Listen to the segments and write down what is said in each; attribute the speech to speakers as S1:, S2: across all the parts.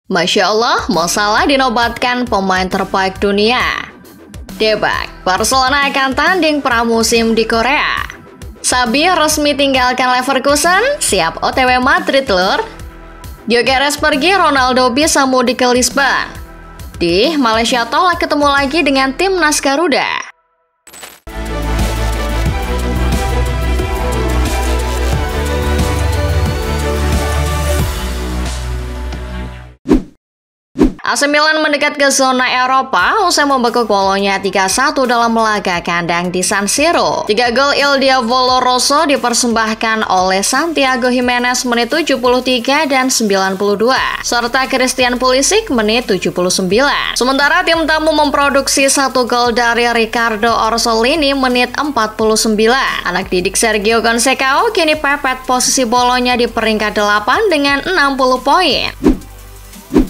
S1: Masya Allah, Mo Salah dinobatkan pemain terbaik dunia. Debak, Barcelona akan tanding pramusim di Korea. Xabi resmi tinggalkan Leverkusen, siap OTW Madrid lur. Gyökeres pergi, Ronaldo bisa mudik ke Lisbon. Di Malaysia tolak ketemu lagi dengan timnas Garuda. AC Milan mendekat ke zona Eropa usai membekuk Bolonya 3-1 dalam laga kandang di San Siro. 3 gol Il Diavolo Rosso dipersembahkan oleh Santiago Gimenez menit 73 dan 92, serta Christian Pulisic menit 79. Sementara tim tamu memproduksi 1 gol dari Riccardo Orsolini menit 49. Anak didik Sergio Conceição kini pepet posisi Bolonya di peringkat 8 dengan 60 poin.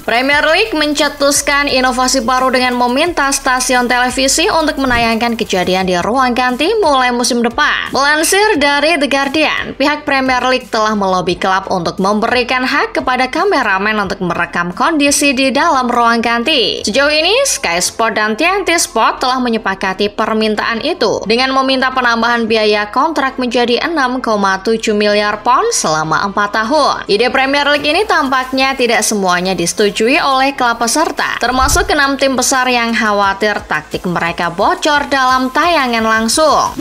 S1: Premier League mencetuskan inovasi baru dengan meminta stasiun televisi untuk menayangkan kejadian di ruang ganti mulai musim depan. Melansir dari The Guardian, pihak Premier League telah melobi klub untuk memberikan hak kepada kameramen untuk merekam kondisi di dalam ruang ganti. Sejauh ini, Sky Sport dan TNT Sport telah menyepakati permintaan itu dengan meminta penambahan biaya kontrak menjadi 6,7 miliar pound selama 4 tahun. Ide Premier League ini tampaknya tidak semuanya disetujui oleh klub peserta, termasuk 6 tim besar yang khawatir taktik mereka bocor dalam tayangan langsung.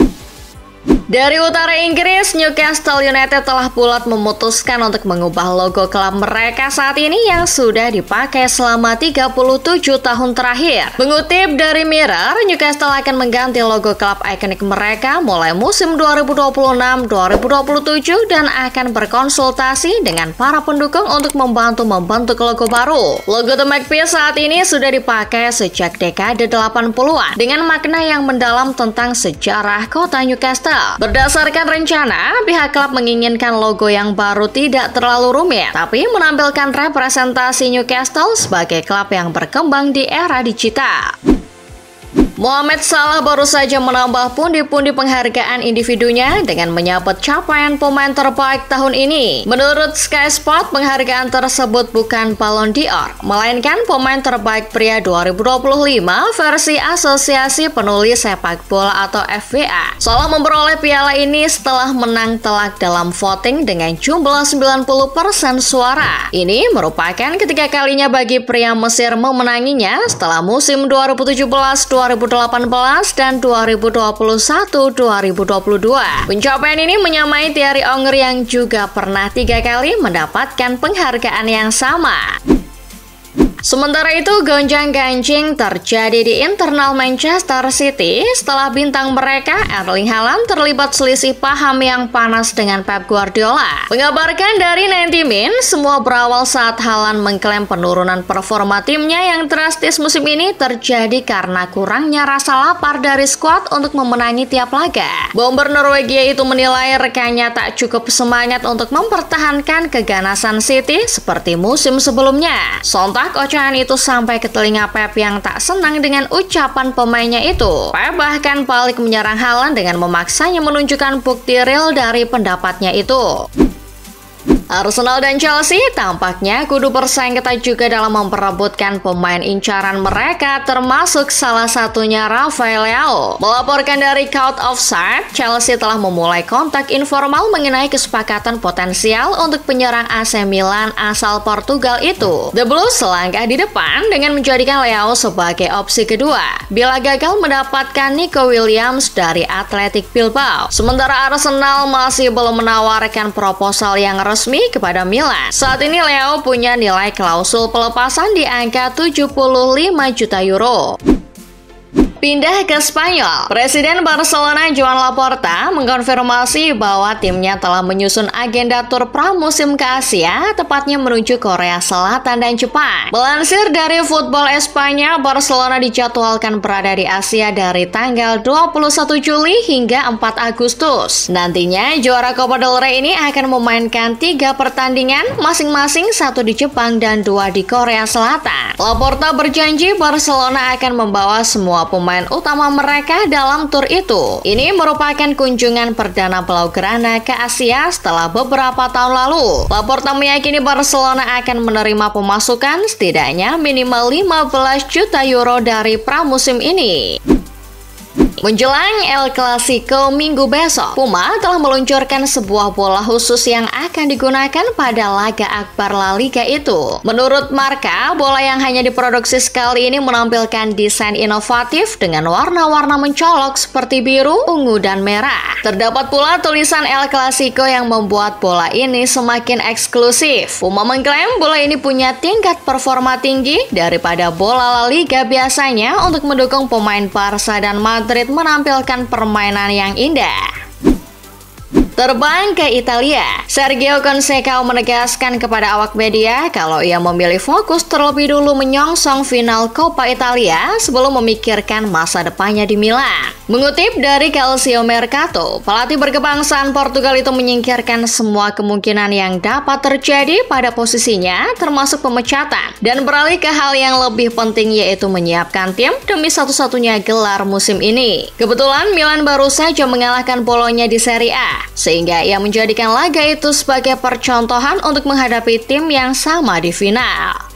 S1: Dari utara Inggris, Newcastle United telah bulat memutuskan untuk mengubah logo klub mereka saat ini yang sudah dipakai selama 37 tahun terakhir. Mengutip dari Mirror, Newcastle akan mengganti logo klub ikonik mereka mulai musim 2026-2027 dan akan berkonsultasi dengan para pendukung untuk membantu membentuk logo baru. Logo The Magpies saat ini sudah dipakai sejak dekade 80-an dengan makna yang mendalam tentang sejarah kota Newcastle. Berdasarkan rencana, pihak klub menginginkan logo yang baru tidak terlalu rumit, tapi menampilkan representasi Newcastle sebagai klub yang berkembang di era digital. Mohamed Salah baru saja menambah pundi-pundi penghargaan individunya dengan menyabet capaian pemain terbaik tahun ini. Menurut Sky Sport, penghargaan tersebut bukan Ballon d'Or, melainkan pemain terbaik pria 2025 versi Asosiasi Penulis Sepak Bola atau FVA. Salah memperoleh piala ini setelah menang telak dalam voting dengan jumlah 90% suara. Ini merupakan ketiga kalinya bagi pria Mesir memenanginya setelah musim 2017-2018 dan 2021-2022. Pencapaian ini menyamai Thierry Henry yang juga pernah 3 kali mendapatkan penghargaan yang sama. Sementara itu, gonjang-ganjing terjadi di internal Manchester City setelah bintang mereka Erling Haaland terlibat selisih paham yang panas dengan Pep Guardiola. Mengabarkan dari 90 Min, semua berawal saat Haaland mengklaim penurunan performa timnya yang drastis musim ini terjadi karena kurangnya rasa lapar dari skuad untuk memenangi tiap laga. Bomber Norwegia itu menilai rekannya tak cukup semangat untuk mempertahankan keganasan City seperti musim sebelumnya. Sontak ocehan itu sampai ke telinga Pep yang tak senang dengan ucapan pemainnya itu. Pep bahkan balik menyerang Haaland dengan memaksanya menunjukkan bukti real dari pendapatnya itu. Arsenal dan Chelsea tampaknya kudu bersaing ketat juga dalam memperebutkan pemain incaran mereka, termasuk salah satunya Rafael Leao. Melaporkan dari Count Offside, Chelsea telah memulai kontak informal mengenai kesepakatan potensial untuk penyerang AC Milan asal Portugal itu. The Blues selangkah di depan dengan menjadikan Leao sebagai opsi kedua bila gagal mendapatkan Nico Williams dari Athletic Bilbao. Sementara Arsenal masih belum menawarkan proposal yang resmi kepada Milan. Saat ini Leao punya nilai klausul pelepasan di angka 75 juta euro. Pindah ke Spanyol, Presiden Barcelona Joan Laporta mengkonfirmasi bahwa timnya telah menyusun agenda tur pramusim ke Asia, tepatnya menuju Korea Selatan dan Jepang. Melansir dari Football Espanya, Barcelona dijadwalkan berada di Asia dari tanggal 21 Juli hingga 4 Agustus. Nantinya, juara Copa del Rey ini akan memainkan 3 pertandingan, masing-masing 1 di Jepang dan 2 di Korea Selatan. Laporta berjanji Barcelona akan membawa semua kedua pemain utama mereka dalam tur itu. Ini merupakan kunjungan perdana Blaugrana ke Asia setelah beberapa tahun lalu. Laporta meyakini Barcelona akan menerima pemasukan setidaknya minimal 15 juta euro dari pramusim ini. Menjelang El Clasico minggu besok, Puma telah meluncurkan sebuah bola khusus yang akan digunakan pada laga akbar La Liga itu. Menurut Marca, bola yang hanya diproduksi sekali ini menampilkan desain inovatif dengan warna-warna mencolok seperti biru, ungu, dan merah. Terdapat pula tulisan El Clasico yang membuat bola ini semakin eksklusif. Puma mengklaim bola ini punya tingkat performa tinggi daripada bola La Liga biasanya untuk mendukung pemain Barca dan Madrid menampilkan permainan yang indah. Terbang ke Italia, Sergio Conceição menegaskan kepada awak media kalau ia memilih fokus terlebih dulu menyongsong final Coppa Italia sebelum memikirkan masa depannya di Milan. Mengutip dari Calcio Mercato, pelatih berkebangsaan Portugal itu menyingkirkan semua kemungkinan yang dapat terjadi pada posisinya, termasuk pemecatan, dan beralih ke hal yang lebih penting yaitu menyiapkan tim demi satu-satunya gelar musim ini. Kebetulan Milan baru saja mengalahkan Bologna di Serie A, sehingga ia menjadikan laga itu sebagai percontohan untuk menghadapi tim yang sama di final.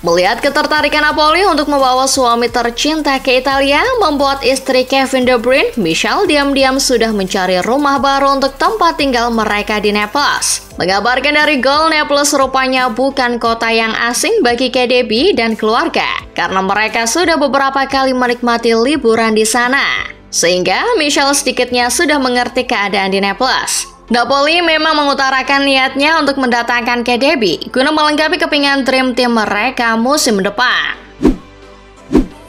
S1: Melihat ketertarikan Napoli untuk membawa suami tercinta ke Italia, membuat istri Kevin De Bruyne, Michelle, diam-diam sudah mencari rumah baru untuk tempat tinggal mereka di Naples. Mengabarkan dari Gol, Naples rupanya bukan kota yang asing bagi KDB dan keluarga, karena mereka sudah beberapa kali menikmati liburan di sana. Sehingga Michelle sedikitnya sudah mengerti keadaan di Naples. Napoli memang mengutarakan niatnya untuk mendatangkan KDB guna melengkapi kepingan Dream Team mereka musim depan.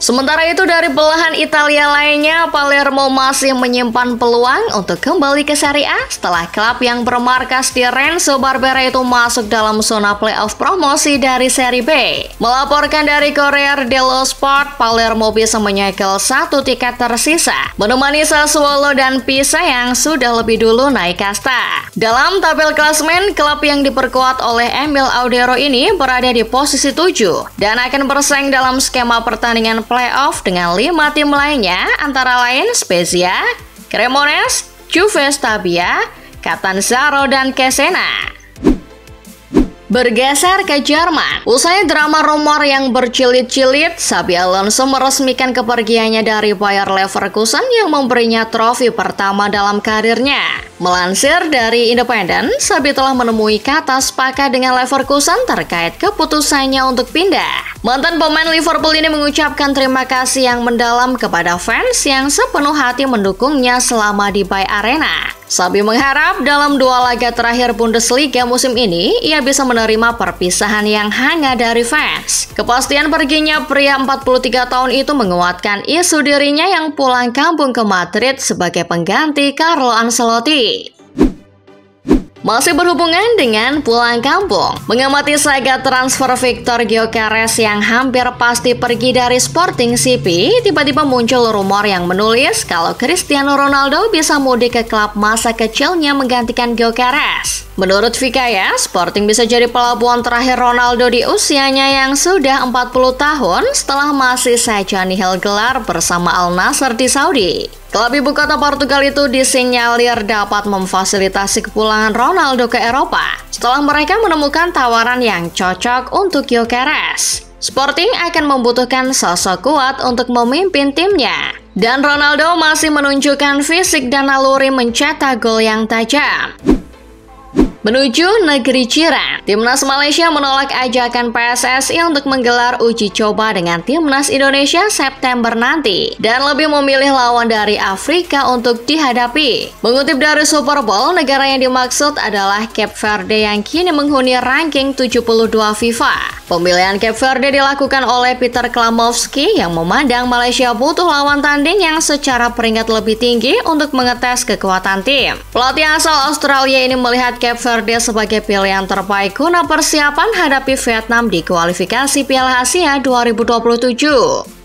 S1: Sementara itu dari belahan Italia lainnya, Palermo masih menyimpan peluang untuk kembali ke Serie A setelah klub yang bermarkas di Renzo Barbera itu masuk dalam zona playoff promosi dari Serie B. Melaporkan dari Corriere dello Sport, Palermo bisa menyegel satu tiket tersisa, menemani Sassuolo dan Pisa yang sudah lebih dulu naik kasta. Dalam tabel klasemen, klub yang diperkuat oleh Emil Audero ini berada di posisi 7 dan akan bersaing dalam skema pertandingan playoff dengan 5 tim lainnya, antara lain Spezia, Cremonese, Juve Stabia, Catanzaro, dan Cesena. Bergeser ke Jerman, usai drama rumor yang berjilid-jilid, Xabi Alonso meresmikan kepergiannya dari Bayer Leverkusen yang memberinya trofi pertama dalam karirnya. Melansir dari Independen, Xabi telah menemui kata sepakat dengan Leverkusen terkait keputusannya untuk pindah. Mantan pemain Liverpool ini mengucapkan terima kasih yang mendalam kepada fans yang sepenuh hati mendukungnya selama di Bayer Arena. Xabi mengharap dalam 2 laga terakhir Bundesliga musim ini, ia bisa menerima perpisahan yang hangat dari fans. Kepastian perginya pria 43 tahun itu menguatkan isu dirinya yang pulang kampung ke Madrid sebagai pengganti Carlo Ancelotti. Masih berhubungan dengan pulang kampung, mengamati saga transfer Victor Gyökeres yang hampir pasti pergi dari Sporting CP, tiba-tiba muncul rumor yang menulis kalau Cristiano Ronaldo bisa mudik ke klub masa kecilnya menggantikan Gyökeres. Menurut Vikaya, Sporting bisa jadi pelabuhan terakhir Ronaldo di usianya yang sudah 40 tahun setelah masih saja nihil gelar bersama Al Nassr di Saudi. Klub ibu kota Portugal itu disinyalir dapat memfasilitasi kepulangan Ronaldo ke Eropa setelah mereka menemukan tawaran yang cocok untuk Gyökeres. Sporting akan membutuhkan sosok kuat untuk memimpin timnya, dan Ronaldo masih menunjukkan fisik dan naluri mencetak gol yang tajam. Menuju negeri jiran, Timnas Malaysia menolak ajakan PSSI untuk menggelar uji coba dengan Timnas Indonesia September nanti dan lebih memilih lawan dari Afrika untuk dihadapi. Mengutip dari Super Bowl, negara yang dimaksud adalah Cape Verde yang kini menghuni ranking 72 FIFA. Pemilihan Cape Verde dilakukan oleh Peter Klamovski yang memandang Malaysia butuh lawan tanding yang secara peringkat lebih tinggi untuk mengetes kekuatan tim. Pelatih asal Australia ini melihat Cape Verde sebagai pilihan terbaik guna persiapan hadapi Vietnam di kualifikasi Piala Asia 2027.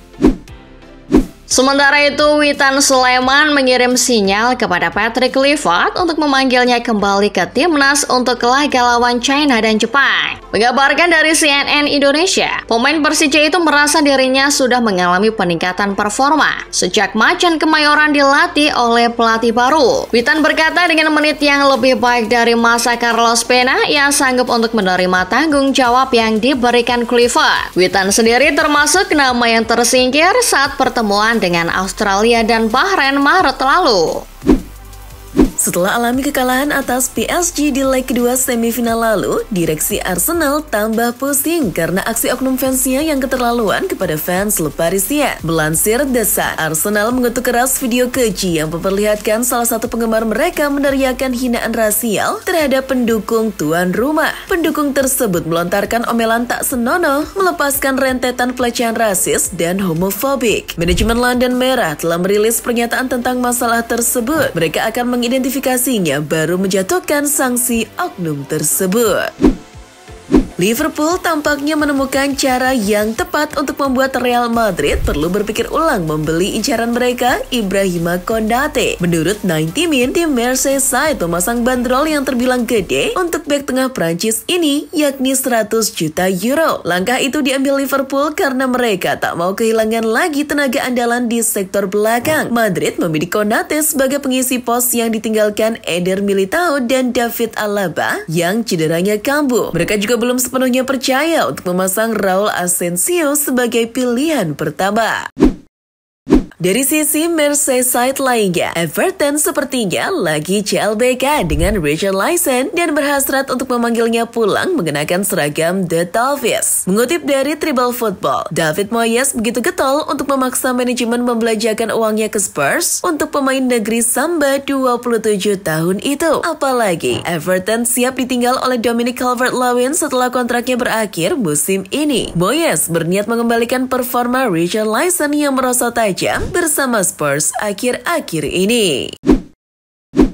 S1: Sementara itu, Witan Sulaiman mengirim sinyal kepada Patrick Kluivert untuk memanggilnya kembali ke timnas untuk laga lawan China dan Jepang. Mengabarkan dari CNN Indonesia, pemain Persija itu merasa dirinya sudah mengalami peningkatan performa sejak Macan Kemayoran dilatih oleh pelatih baru. Witan berkata dengan menit yang lebih baik dari masa Carlos Pena, ia sanggup untuk menerima tanggung jawab yang diberikan Kluivert. Witan sendiri termasuk nama yang tersingkir saat pertemuan dengan Australia dan Bahrain Maret lalu.
S2: Setelah alami kekalahan atas PSG di leg kedua semifinal lalu, direksi Arsenal tambah pusing karena aksi oknum fansnya yang keterlaluan kepada fans klub Parisia. Melansir The Sun, Arsenal mengutuk keras video keji yang memperlihatkan salah satu penggemar mereka meneriakan hinaan rasial terhadap pendukung tuan rumah. Pendukung tersebut melontarkan omelan tak senonoh, melepaskan rentetan pelecehan rasis dan homofobik. Manajemen London Merah telah merilis pernyataan tentang masalah tersebut. Mereka akan mengidentifikasinya baru menjatuhkan sanksi oknum tersebut. Liverpool tampaknya menemukan cara yang tepat untuk membuat Real Madrid perlu berpikir ulang membeli incaran mereka, Ibrahima Konate. Menurut 90 Min, tim Merseyside memasang bandrol yang terbilang gede untuk bek tengah Prancis ini, yakni 100 juta euro. Langkah itu diambil Liverpool karena mereka tak mau kehilangan lagi tenaga andalan di sektor belakang. Madrid memilih Konate sebagai pengisi pos yang ditinggalkan Eder Militao dan David Alaba yang cederanya kambuh. Mereka juga belum sepenuhnya percaya untuk memasang Raul Asensio sebagai pilihan pertama. Dari sisi Merseyside lainnya, Everton sepertinya lagi CLBK dengan Richarlison dan berhasrat untuk memanggilnya pulang mengenakan seragam The Toffees. Mengutip dari Tribal Football, David Moyes begitu getol untuk memaksa manajemen membelanjakan uangnya ke Spurs untuk pemain negeri Samba 27 tahun itu. Apalagi, Everton siap ditinggal oleh Dominic Calvert-Lewin setelah kontraknya berakhir musim ini. Moyes berniat mengembalikan performa Richarlison yang merosot tajam bersama Spurs akhir-akhir ini.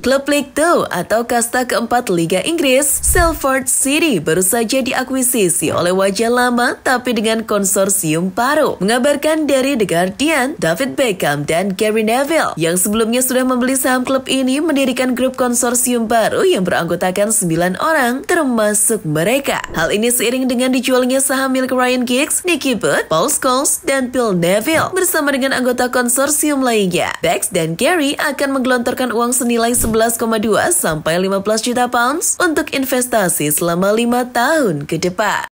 S2: Klub League 2 atau kasta keempat Liga Inggris, Salford City baru saja diakuisisi oleh wajah lama tapi dengan konsorsium baru. Mengabarkan dari The Guardian, David Beckham dan Gary Neville yang sebelumnya sudah membeli saham klub ini mendirikan grup konsorsium baru yang beranggotakan 9 orang termasuk mereka. Hal ini seiring dengan dijualnya saham milik Ryan Giggs, Nicky Butt, Paul Scholes, dan Phil Neville bersama dengan anggota konsorsium lainnya. Bex dan Gary akan menggelontorkan uang senilai 11,2 sampai 15 juta pounds untuk investasi selama 5 tahun ke depan.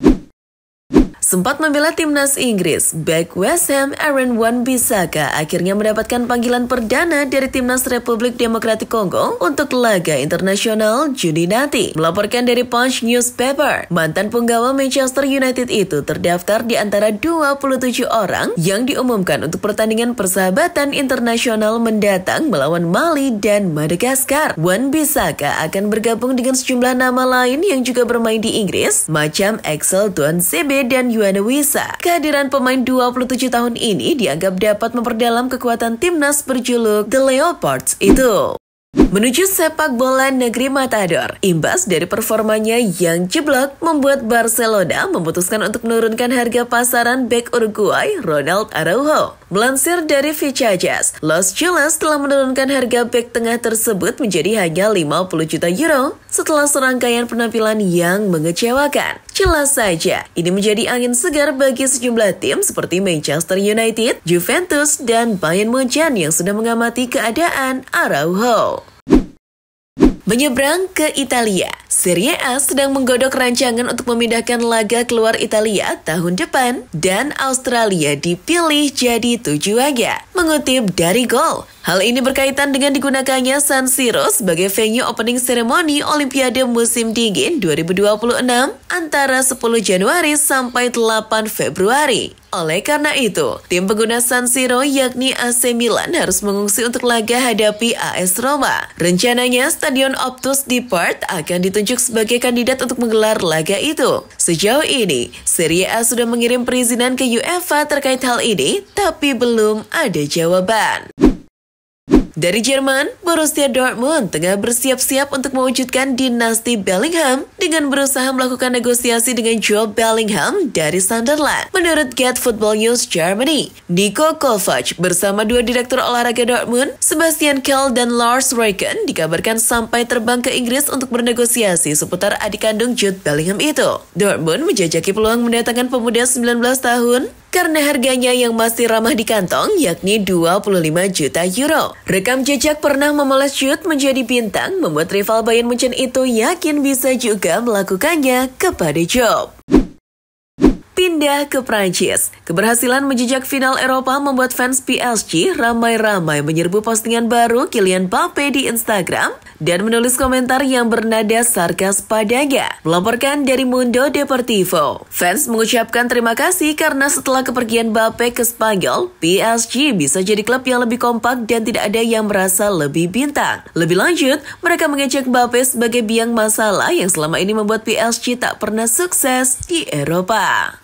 S2: Sempat membela timnas Inggris, bek West Ham Aaron Wan-Bissaka akhirnya mendapatkan panggilan perdana dari timnas Republik Demokratik Kongo untuk laga internasional Juni nanti. Melaporkan dari Punch Newspaper, mantan punggawa Manchester United itu terdaftar di antara 27 orang yang diumumkan untuk pertandingan persahabatan internasional mendatang melawan Mali dan Madagaskar. Wan-Bissaka akan bergabung dengan sejumlah nama lain yang juga bermain di Inggris, macam Axel Tuanzebe dan Yoane Wissa. Kehadiran pemain 27 tahun ini dianggap dapat memperdalam kekuatan timnas berjuluk The Leopards itu. Menuju sepak bola negeri Matador, imbas dari performanya yang jeblok membuat Barcelona memutuskan untuk menurunkan harga pasaran bek Uruguay Ronald Araujo. Melansir dari Fichajes, Los Chivas telah menurunkan harga bek tengah tersebut menjadi hanya 50 juta euro setelah serangkaian penampilan yang mengecewakan. Jelas saja, ini menjadi angin segar bagi sejumlah tim seperti Manchester United, Juventus, dan Bayern Munchen yang sudah mengamati keadaan Araujo. Menyeberang ke Italia, Serie A sedang menggodok rancangan untuk memindahkan laga keluar Italia tahun depan dan Australia dipilih jadi tujuannya. Mengutip dari Goal, hal ini berkaitan dengan digunakannya San Siro sebagai venue opening ceremony Olimpiade musim dingin 2026 antara 10 Januari sampai 8 Februari. Oleh karena itu, tim pengguna San Siro yakni AC Milan harus mengungsi untuk laga hadapi AS Roma. Rencananya, Stadion Optus di Perth akan ditunjuk sebagai kandidat untuk menggelar laga itu. Sejauh ini, Serie A sudah mengirim perizinan ke UEFA terkait hal ini, tapi belum ada jawaban. Dari Jerman, Borussia Dortmund tengah bersiap-siap untuk mewujudkan dinasti Bellingham dengan berusaha melakukan negosiasi dengan Jude Bellingham dari Sunderland. Menurut Get Football News Germany, Nico Kovac bersama dua direktur olahraga Dortmund, Sebastian Kehl dan Lars Ricken, dikabarkan sampai terbang ke Inggris untuk bernegosiasi seputar adik kandung Jude Bellingham itu. Dortmund menjajaki peluang mendatangkan pemuda 19 tahun karena harganya yang masih ramah di kantong, yakni 25 juta euro. Rekam jejak pernah memoles Jude menjadi bintang membuat rival Bayern Munchen itu yakin bisa juga melakukannya kepada Job. Pindah ke Prancis. Keberhasilan menjejak final Eropa membuat fans PSG ramai-ramai menyerbu postingan baru Kylian Mbappe di Instagram dan menulis komentar yang bernada sarkas padanya. Melaporkan dari Mundo Deportivo, fans mengucapkan terima kasih karena setelah kepergian Mbappe ke Spanyol, PSG bisa jadi klub yang lebih kompak dan tidak ada yang merasa lebih bintang. Lebih lanjut, mereka mengejek Mbappe sebagai biang masalah yang selama ini membuat PSG tak pernah sukses di Eropa.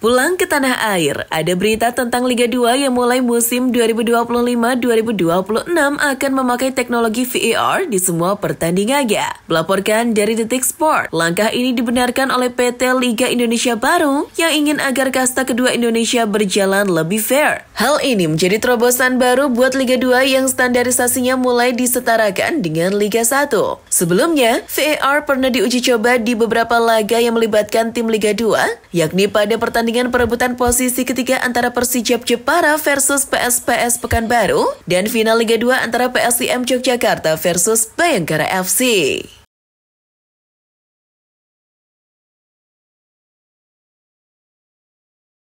S2: Pulang ke tanah air, ada berita tentang Liga 2 yang mulai musim 2025-2026 akan memakai teknologi VAR di semua pertandingannya. Melaporkan dari Detik Sport, langkah ini dibenarkan oleh PT Liga Indonesia Baru yang ingin agar kasta kedua Indonesia berjalan lebih fair. Hal ini menjadi terobosan baru buat Liga 2 yang standarisasinya mulai disetarakan dengan Liga 1. Sebelumnya, VAR pernah diuji coba di beberapa laga yang melibatkan tim Liga 2, yakni pada pertandingan perebutan posisi ketiga antara Persijap Jepara versus PSPS Pekanbaru dan final Liga 2 antara PSIM Yogyakarta versus Bayangkara FC.